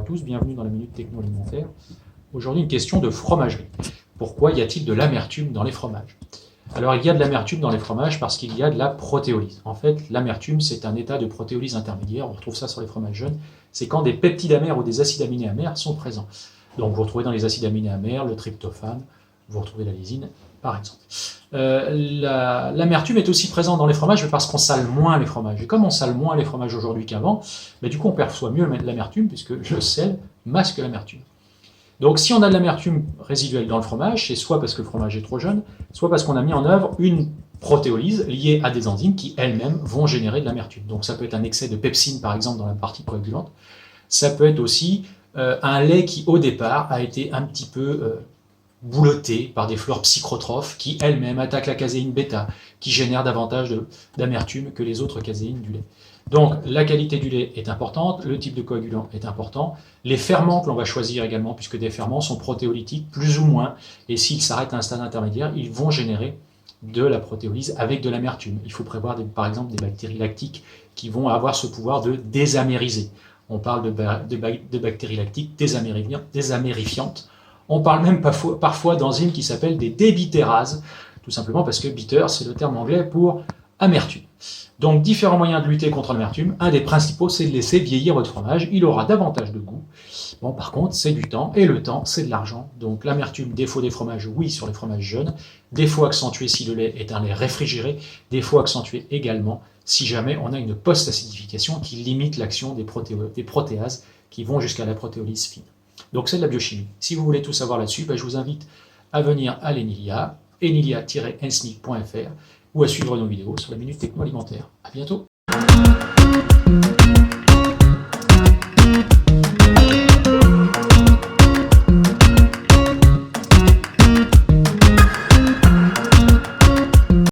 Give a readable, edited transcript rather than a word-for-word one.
tous, bienvenue dans la Minute Techno Alimentaire. Aujourd'hui, une question de fromagerie. Pourquoi y a-t-il de l'amertume dans les fromages? Alors, il y a de l'amertume dans les fromages parce qu'il y a de la protéolyse. En fait, l'amertume, c'est un état de protéolyse intermédiaire. On retrouve ça sur les fromages jeunes. C'est quand des peptides amers ou des acides aminés amers sont présents. Donc, vous retrouvez dans les acides aminés amers le tryptophane, vous retrouvez la lysine, par exemple. L'amertume est aussi présente dans les fromages parce qu'on sale moins les fromages. Et comme on sale moins les fromages aujourd'hui qu'avant, du coup, on perçoit mieux l'amertume puisque le sel masque l'amertume. Donc si on a de l'amertume résiduelle dans le fromage, c'est soit parce que le fromage est trop jeune, soit parce qu'on a mis en œuvre une protéolyse liée à des enzymes qui elles-mêmes vont générer de l'amertume. Donc ça peut être un excès de pepsine par exemple dans la partie coagulante, ça peut être aussi un lait qui au départ a été un petit peu boulottée par des flores psychotrophes qui elles-mêmes attaquent la caséine bêta, qui génèrent davantage d'amertume que les autres caséines du lait. Donc la qualité du lait est importante, le type de coagulant est important, les ferments que l'on va choisir également, puisque des ferments sont protéolytiques plus ou moins, et s'ils s'arrêtent à un stade intermédiaire, ils vont générer de la protéolyse avec de l'amertume. Il faut prévoir par exemple des bactéries lactiques qui vont avoir ce pouvoir de désamériser. On parle de bactéries lactiques désamérifiantes. On parle même parfois d'enzymes qui s'appellent des débitérases, tout simplement parce que bitter, c'est le terme anglais pour amertume. Donc, différents moyens de lutter contre l'amertume. Un des principaux, c'est de laisser vieillir votre fromage. Il aura davantage de goût. Bon, par contre, c'est du temps, et le temps, c'est de l'argent. Donc, l'amertume, défaut des fromages, oui, sur les fromages jeunes. Défaut accentué si le lait est un lait réfrigéré. Défaut accentué également si jamais on a une post-acidification qui limite l'action des protéases qui vont jusqu'à la protéolyse fine. Donc, c'est de la biochimie. Si vous voulez tout savoir là-dessus, je vous invite à venir à l'Enilia, enilia-ensmic.fr, ou à suivre nos vidéos sur la Minute Techno Alimentaire. À bientôt.